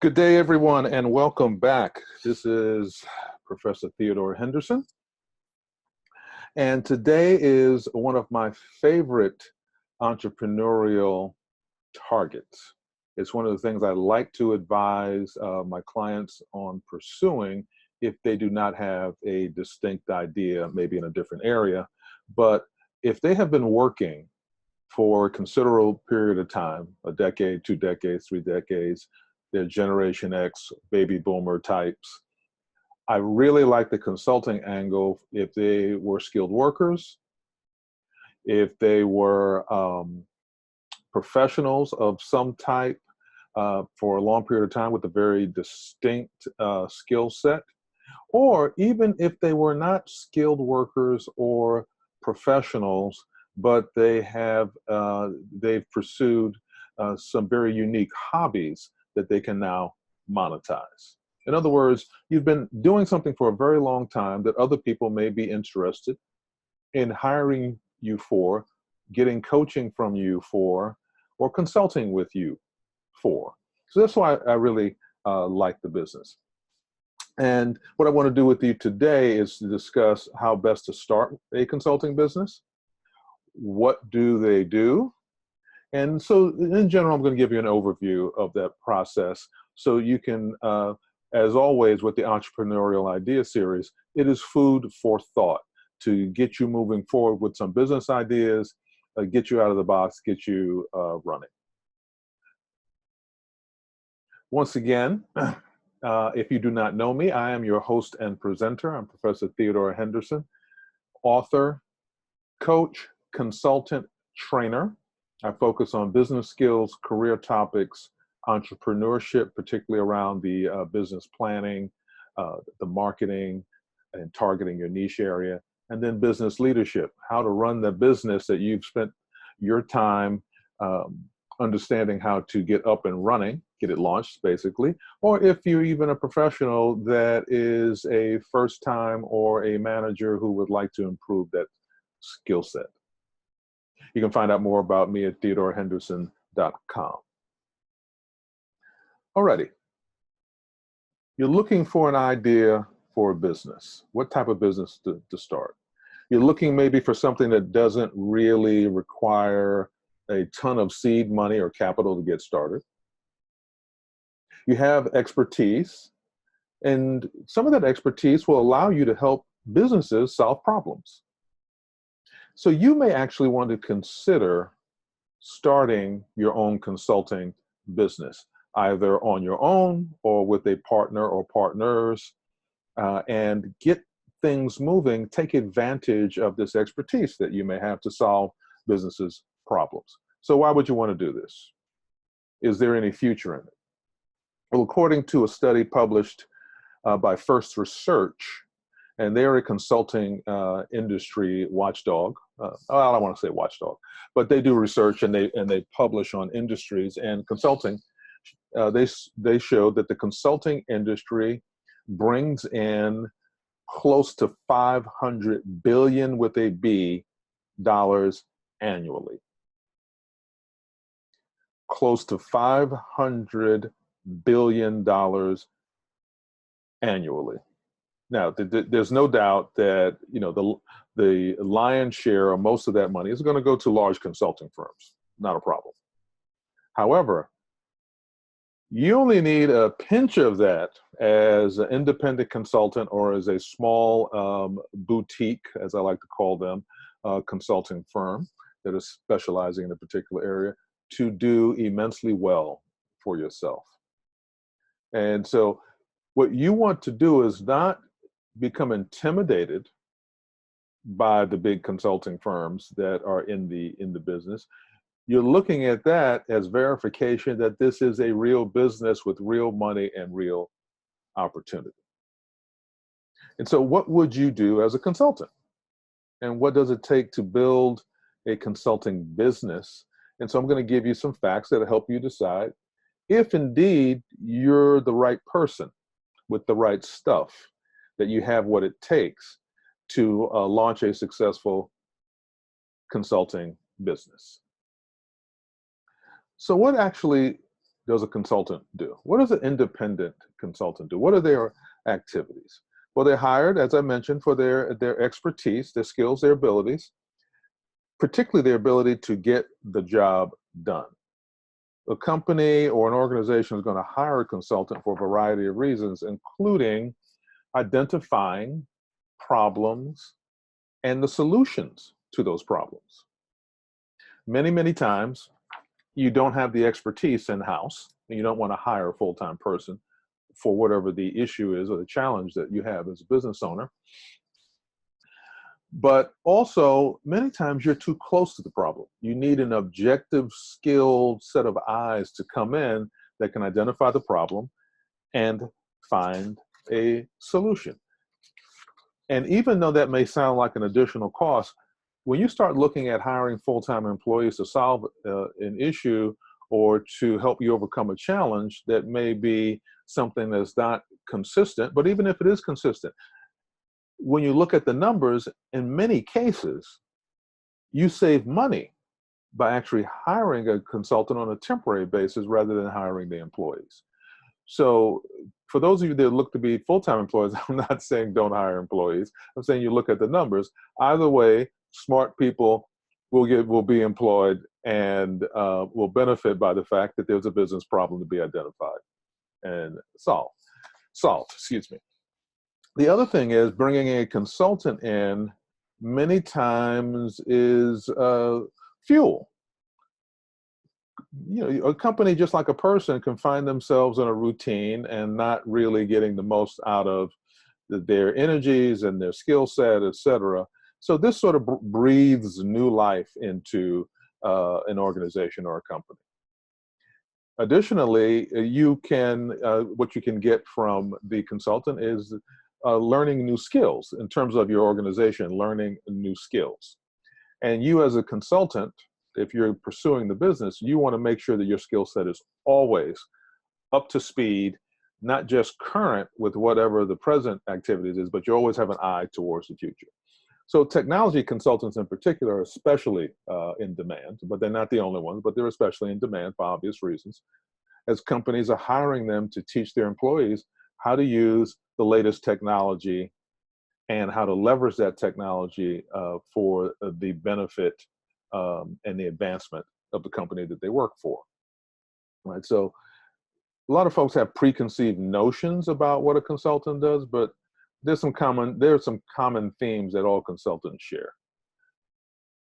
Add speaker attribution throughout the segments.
Speaker 1: Good day, everyone, and welcome back. This is Professor Theodore Henderson, and today is one of my favorite entrepreneurial targets. It's one of the things I like to advise my clients on pursuing if they do not have a distinct idea, maybe in a different area. But if they have been working for a considerable period of time, a decade, 2 decades, 3 decades, they're Generation X, baby boomer types. I really like the consulting angle if they were skilled workers, if they were professionals of some type for a long period of time with a very distinct skill set, or even if they were not skilled workers or professionals, but they've pursued some very unique hobbies that they can now monetize. In other words, you've been doing something for a very long time that other people may be interested in hiring you for, getting coaching from you for, or consulting with you for. So that's why I really like the business. And what I want to do with you today is to discuss how best to start a consulting business. What do they do? And so in general, I'm going to give you an overview of that process so you can, as always with the Entrepreneurial Idea Series, it is food for thought to get you moving forward with some business ideas, get you out of the box, get you running. Once again, if you do not know me, I am your host and presenter. I'm Professor Theodore Henderson, author, coach, consultant, trainer. I focus on business skills, career topics, entrepreneurship, particularly around the business planning, the marketing, and targeting your niche area, and then business leadership, how to run the business that you've spent your time understanding how to get up and running, get it launched, basically, or if you're even a professional that is a first time or a manager who would like to improve that skill set. You can find out more about me at theodorehenderson.com. Alrighty. You're looking for an idea for a business. What type of business to start? You're looking maybe for something that doesn't really require a ton of seed money or capital to get started. You have expertise, and some of that expertise will allow you to help businesses solve problems. So you may actually want to consider starting your own consulting business, either on your own or with a partner or partners, and get things moving. Take advantage of this expertise that you may have to solve businesses' problems. So why would you want to do this? Is there any future in it? Well, according to a study published by First Research, and they're a consulting industry watchdog. Well, I don't want to say watchdog, but they do research and they publish on industries and consulting. They showed that the consulting industry brings in close to $500 billion with a B dollars annually. Close to $500 billion annually. Now, there's no doubt that the lion's share or most of that money is going to go to large consulting firms. Not a problem. However, you only need a pinch of that as an independent consultant or as a small boutique, as I like to call them, consulting firm that is specializing in a particular area to do immensely well for yourself. And so what you want to do is not become intimidated by the big consulting firms that are in the business. You're looking at that as verification that this is a real business with real money and real opportunity. And so what would you do as a consultant? And what does it take to build a consulting business? And so I'm going to give you some facts that'll help you decide if indeed you're the right person with the right stuff, that you have what it takes to launch a successful consulting business. So what actually does a consultant do? What does an independent consultant do? What are their activities? Well, they're hired, as I mentioned, for their expertise, their skills, their abilities, particularly their ability to get the job done. A company or an organization is going to hire a consultant for a variety of reasons, including identifying problems and the solutions to those problems. Many, many times, you don't have the expertise in-house, and you don't want to hire a full-time person for whatever the issue is or the challenge that you have as a business owner. But also, many times you're too close to the problem. You need an objective, skilled set of eyes to come in that can identify the problem and find a solution. And even though that may sound like an additional cost, when you start looking at hiring full-time employees to solve an issue or to help you overcome a challenge that may be something that's not consistent, but even if it is consistent, when you look at the numbers, in many cases, you save money by actually hiring a consultant on a temporary basis rather than hiring the employees. So for those of you that look to be full-time employees, I'm not saying don't hire employees. I'm saying you look at the numbers. Either way, smart people will be employed and will benefit by the fact that there's a business problem to be identified and solved, excuse me. The other thing is bringing a consultant in many times is fuel. You know, a company, just like a person, can find themselves in a routine and not really getting the most out of their energies and their skill set, et cetera. So this sort of breathes new life into an organization or a company. Additionally, what you can get from the consultant is learning new skills in terms of your organization, learning new skills. And you as a consultant, if you're pursuing the business, you want to make sure that your skill set is always up to speed, not just current with whatever the present activities is, but you always have an eye towards the future. So technology consultants in particular are especially in demand, but they're not the only ones, but they're especially in demand for obvious reasons, as companies are hiring them to teach their employees how to use the latest technology and how to leverage that technology for the benefit and the advancement of the company that they work for, right? So a lot of folks have preconceived notions about what a consultant does, but there are some common themes that all consultants share.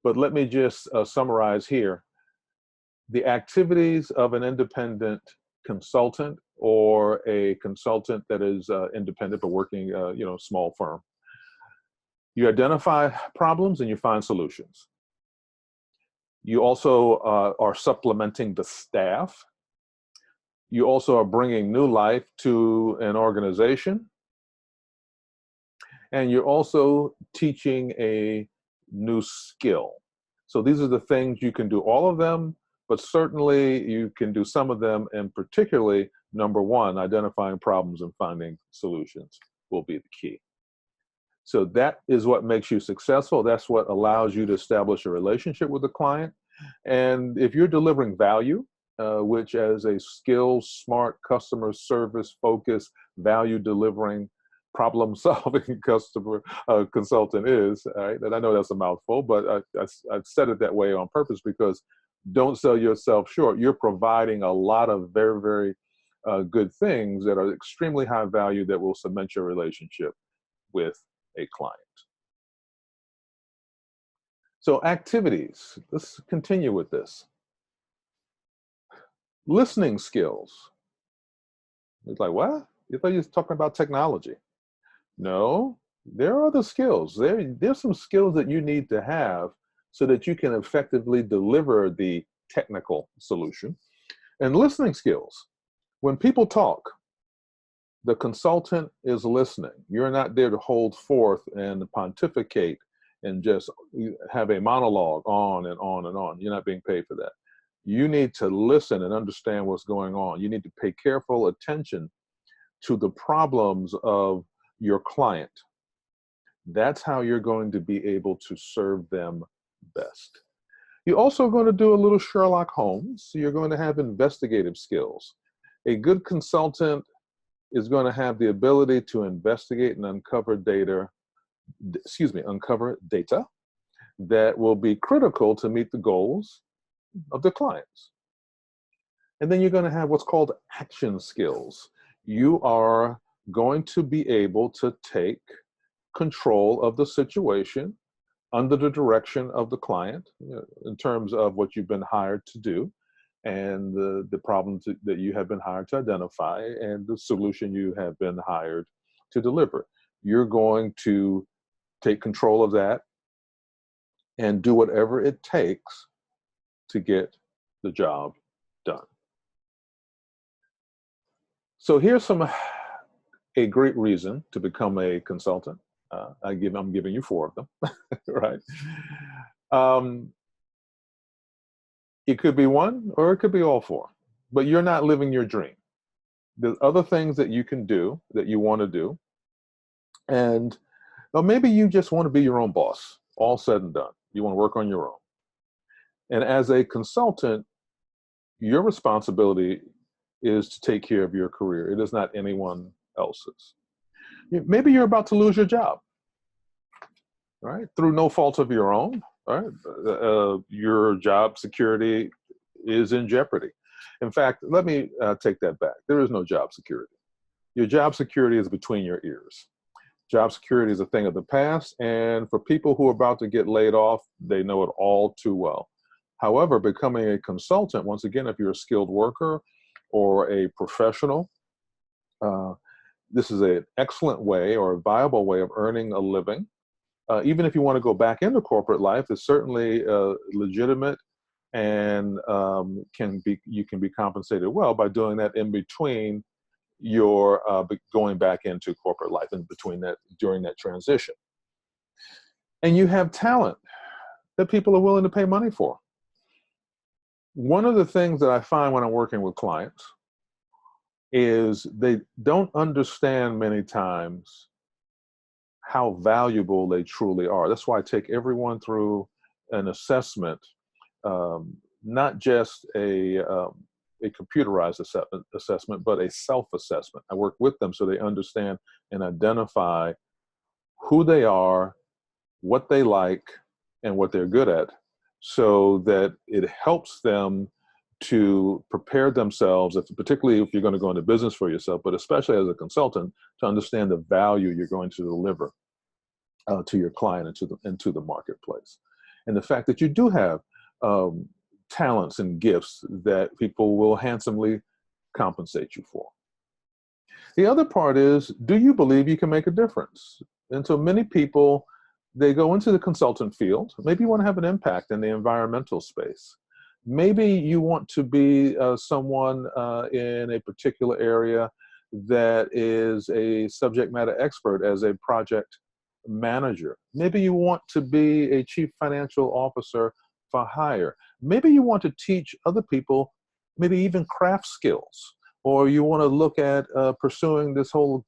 Speaker 1: But let me just summarize here. The activities of an independent consultant or a consultant that is independent but working, small firm. You identify problems and you find solutions. You also are supplementing the staff. You also are bringing new life to an organization. And you're also teaching a new skill. So these are the things you can do all of them, but certainly you can do some of them, and particularly, number one, identifying problems and finding solutions will be the key. So that is what makes you successful. That's what allows you to establish a relationship with the client. And if you're delivering value, which as a skilled, smart, customer service focused, value delivering, problem solving customer consultant is, right? And I know that's a mouthful, but I've said it that way on purpose because don't sell yourself short. You're providing a lot of very, very good things that are extremely high value that will cement your relationship with a client. So activities, let's continue with this. Listening skills. It's like, what? You thought you were talking about technology. No, there are other skills. There's some skills that you need to have so that you can effectively deliver the technical solution. And listening skills. When people talk, the consultant is listening. You're not there to hold forth and pontificate and just have a monologue on and on and on. You're not being paid for that. You need to listen and understand what's going on. You need to pay careful attention to the problems of your client. That's how you're going to be able to serve them best. You're also going to do a little Sherlock Holmes. So you're going to have investigative skills. A good consultant is going to have the ability to investigate and uncover uncover data that will be critical to meet the goals of the clients. And then you're going to have what's called action skills. You are going to be able to take control of the situation under the direction of the client, in terms of what you've been hired to do and the problems that you have been hired to identify and the solution you have been hired to deliver. You're going to take control of that and do whatever it takes to get the job done. So here's a great reason to become a consultant. I'm giving you 4 of them, right? It could be one or it could be all 4, but you're not living your dream. There's other things that you can do that you want to do. And maybe you just want to be your own boss, all said and done. You want to work on your own. And as a consultant, your responsibility is to take care of your career. It is not anyone else's. Maybe you're about to lose your job, right? Through no fault of your own, right? Your job security is in jeopardy. In fact, let me take that back. There is no job security. Your job security is between your ears. Job security is a thing of the past, and for people who are about to get laid off, they know it all too well. However, becoming a consultant, once again, if you're a skilled worker or a professional, this is an excellent way or a viable way of earning a living. Even if you want to go back into corporate life, it's certainly legitimate, and you can be compensated well by doing that in between your going back into corporate life, in between that, during that transition. And you have talent that people are willing to pay money for. One of the things that I find when I'm working with clients is they don't understand many times how valuable they truly are. That's why I take everyone through an assessment, not just a computerized assessment, but a self-assessment. I work with them so they understand and identify who they are, what they like, and what they're good at, so that it helps them to prepare themselves, particularly if you're going to go into business for yourself, but especially as a consultant, to understand the value you're going to deliver to your client and to the marketplace. And the fact that you do have talents and gifts that people will handsomely compensate you for. The other part is, do you believe you can make a difference? And so many people, they go into the consultant field. Maybe you want to have an impact in the environmental space. Maybe you want to be someone in a particular area that is a subject matter expert as a project manager. Maybe you want to be a chief financial officer for hire. Maybe you want to teach other people, maybe even craft skills, or you want to look at pursuing this whole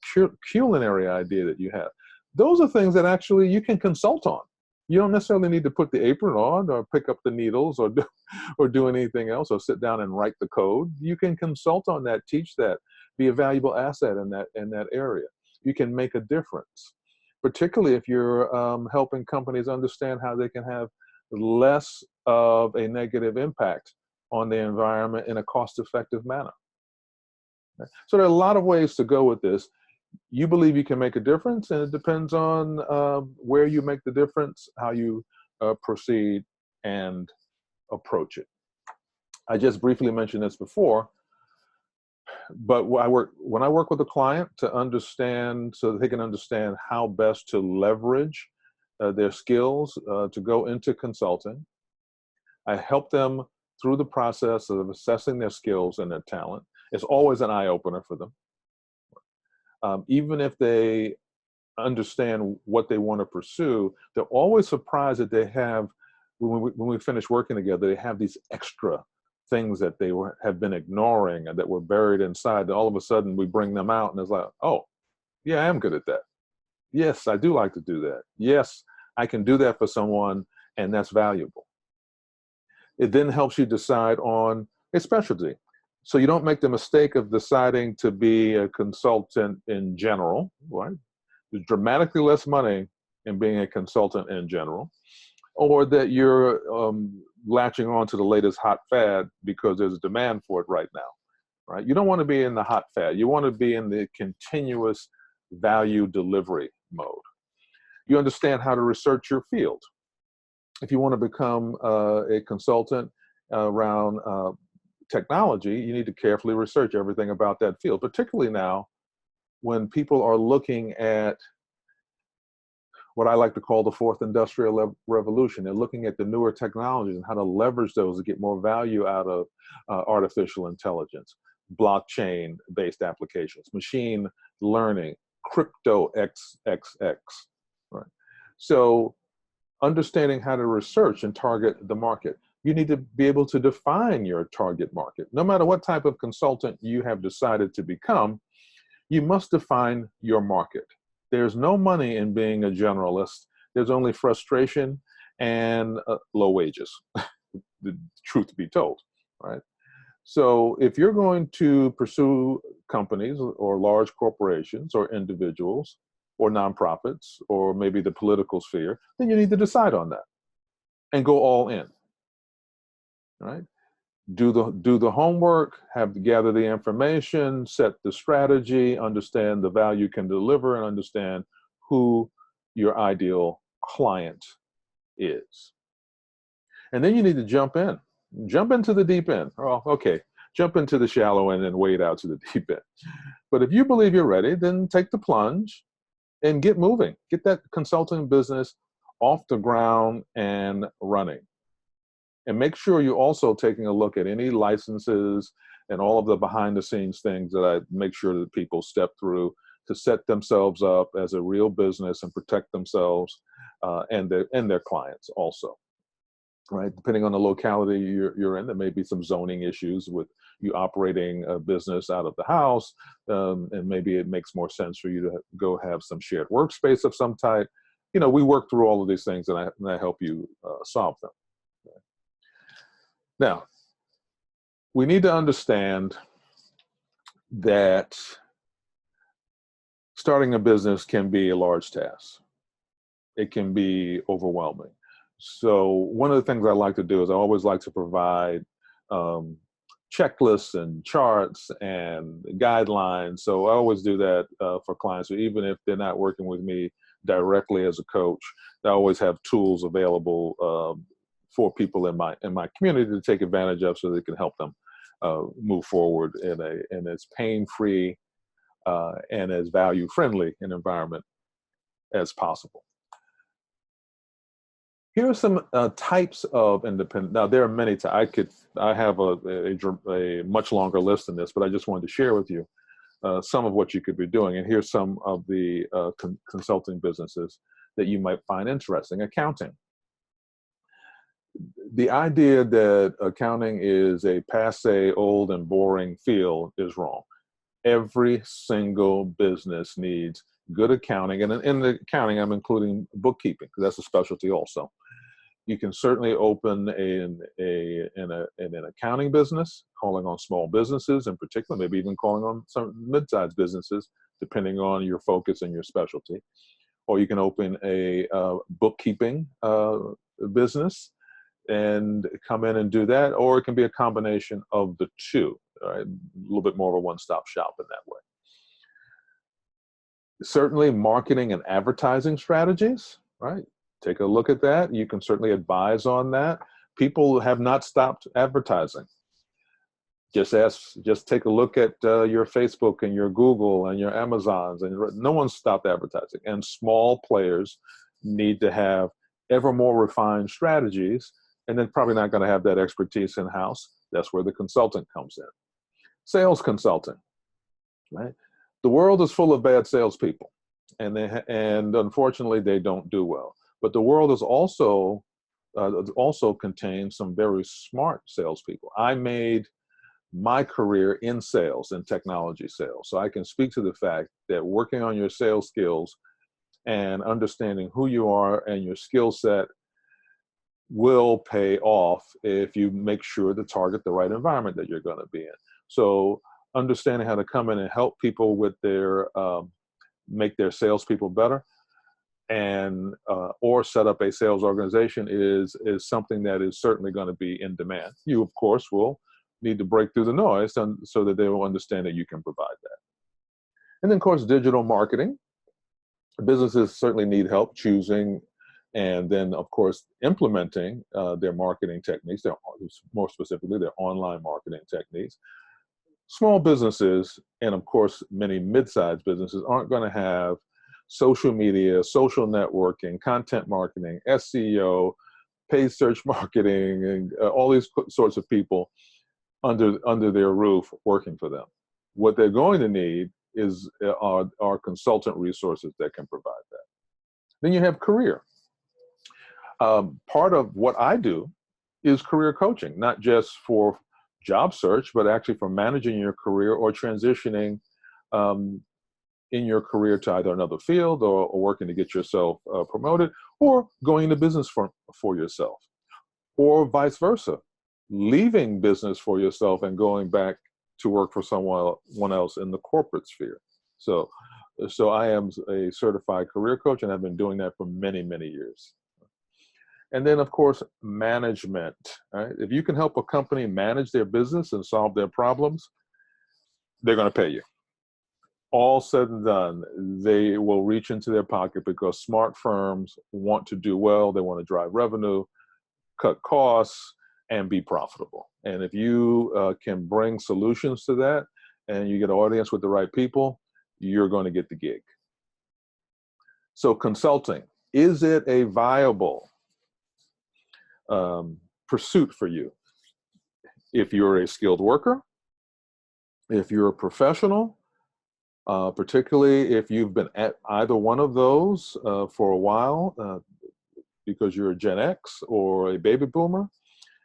Speaker 1: culinary idea that you have. Those are things that actually you can consult on. You don't necessarily need to put the apron on or pick up the needles or do anything else or sit down and write the code. You can consult on that, teach that, be a valuable asset in that area. You can make a difference, particularly if you're helping companies understand how they can have less of a negative impact on the environment in a cost-effective manner. So there are a lot of ways to go with this. You believe you can make a difference, and it depends on where you make the difference, how you proceed and approach it. I just briefly mentioned this before, but when I work with a client to understand, so that they can understand how best to leverage their skills to go into consulting, I help them through the process of assessing their skills and their talent. It's always an eye-opener for them. Even if they understand what they want to pursue, they're always surprised that they have, when we finish working together, they have these extra things that they have been ignoring and that were buried inside. And all of a sudden we bring them out and it's like, oh, yeah, I am good at that. Yes, I do like to do that. Yes, I can do that for someone, and that's valuable. It then helps you decide on a specialty. So you don't make the mistake of deciding to be a consultant in general, right? There's dramatically less money in being a consultant in general, or that you're latching on to the latest hot fad because there's a demand for it right now, right? You don't want to be in the hot fad. You want to be in the continuous value delivery mode. You understand how to research your field. If you want to become a consultant around technology, you need to carefully research everything about that field, particularly now when people are looking at what I like to call the fourth industrial revolution. They're looking at the newer technologies and how to leverage those to get more value out of artificial intelligence, blockchain-based applications, machine learning, crypto XXX, right? So understanding how to research and target the market. You need to be able to define your target market. No matter what type of consultant you have decided to become, you must define your market. There's no money in being a generalist. There's only frustration and low wages, the truth be told, right? So if you're going to pursue companies or large corporations or individuals or nonprofits or maybe the political sphere, then you need to decide on that and go all in, right? Do the homework, have to gather the information, set the strategy, understand the value you can deliver, and understand who your ideal client is. And then you need to jump into the deep end. Oh, okay, jump into the shallow end and wade out to the deep end. But if you believe you're ready, then take the plunge and get moving. Get that consulting business off the ground and running. And make sure you're also taking a look at any licenses and all of the behind the scenes things that I make sure that people step through to set themselves up as a real business and protect themselves and their clients also, right? Depending on the locality you're in, there may be some zoning issues with you operating a business out of the house, and maybe it makes more sense for you to go have some shared workspace of some type. You know, we work through all of these things and I help you solve them. Now, we need to understand that starting a business can be a large task. It can be overwhelming. So one of the things I like to do is I always like to provide checklists and charts and guidelines. So I always do that for clients. So even if they're not working with me directly as a coach, I always have tools available for people in my community to take advantage of, so they can help them move forward in as pain-free and as value-friendly an environment as possible. Here are some types of independent. Now there are many. I have a much longer list than this, but I just wanted to share with you some of what you could be doing. And here's some of the consulting businesses that you might find interesting. Accounting. The idea that accounting is a passé, old, and boring field is wrong. Every single business needs good accounting, and in the accounting, I'm including bookkeeping because that's a specialty also. You can certainly open an accounting business, calling on small businesses in particular, maybe even calling on some mid-sized businesses, depending on your focus and your specialty. Or you can open a bookkeeping business and come in and do that, or it can be a combination of the two, right? A little bit more of a one-stop shop in that way. Certainly marketing and advertising strategies, right? Take a look at that. You can certainly advise on that. People have not stopped advertising. Just take a look at your Facebook and your Google and your Amazons, and no one's stopped advertising. And small players need to have ever more refined strategies, and they're probably not going to have that expertise in-house. That's where the consultant comes in. Sales consulting, right? The world is full of bad salespeople, and unfortunately they don't do well. But the world is also contains some very smart salespeople. I made my career in sales, in technology sales, so I can speak to the fact that working on your sales skills and understanding who you are and your skill set will pay off if you make sure to target the right environment that you're going to be in. So understanding how to come in and help people with their, make their salespeople better, and or set up a sales organization is something that is certainly going to be in demand. You, of course, will need to break through the noise so that they will understand that you can provide that. And then, of course, digital marketing. Businesses certainly need help choosing and then, of course, implementing their marketing techniques, more specifically, their online marketing techniques. Small businesses, and of course, many mid-sized businesses, aren't going to have social media, social networking, content marketing, SEO, paid search marketing, and all these sorts of people under their roof working for them. What they're going to need is are consultant resources that can provide that. Then you have career. Part of what I do is career coaching, not just for job search, but actually for managing your career or transitioning in your career to either another field or working to get yourself promoted, or going into business for yourself, or vice versa, leaving business for yourself and going back to work for someone else in the corporate sphere. So I am a certified career coach, and I've been doing that for many, many years. And then, of course, management. Right? If you can help a company manage their business and solve their problems, they're going to pay you. All said and done, they will reach into their pocket, because smart firms want to do well. They want to drive revenue, cut costs, and be profitable. And if you can bring solutions to that, and you get an audience with the right people, you're going to get the gig. So consulting, is it a viable pursuit for you? If you're a skilled worker, if you're a professional, particularly if you've been at either one of those for a while, because you're a Gen X or a baby boomer.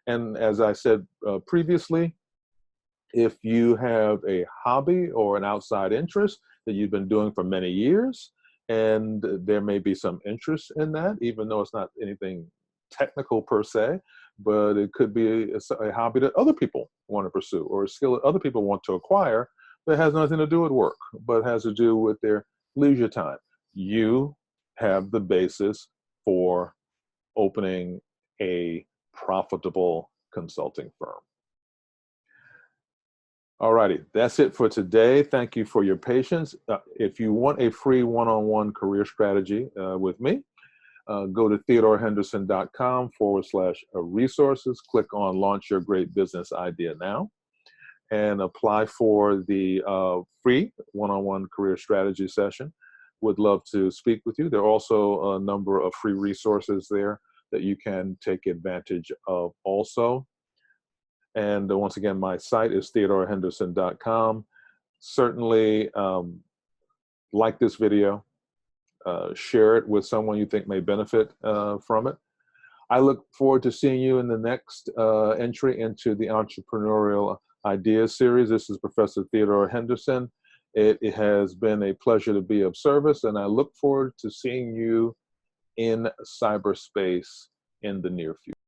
Speaker 1: And as I said previously, if you have a hobby or an outside interest that you've been doing for many years, and there may be some interest in that, even though it's not anything technical per se, but it could be a hobby that other people want to pursue, or a skill that other people want to acquire that has nothing to do with work, but has to do with their leisure time. You have the basis for opening a profitable consulting firm. All righty, that's it for today. Thank you for your patience. If you want a free one-on-one career strategy with me, go to theodorehenderson.com/resources, click on Launch Your Great Business Idea Now, and apply for the free one-on-one career strategy session. Would love to speak with you. There are also a number of free resources there that you can take advantage of also. And once again, my site is theodorehenderson.com. Certainly like this video, share it with someone you think may benefit from it. I look forward to seeing you in the next entry into the Entrepreneurial Ideas series. This is Professor Theodore Henderson. It has been a pleasure to be of service, and I look forward to seeing you in cyberspace in the near future.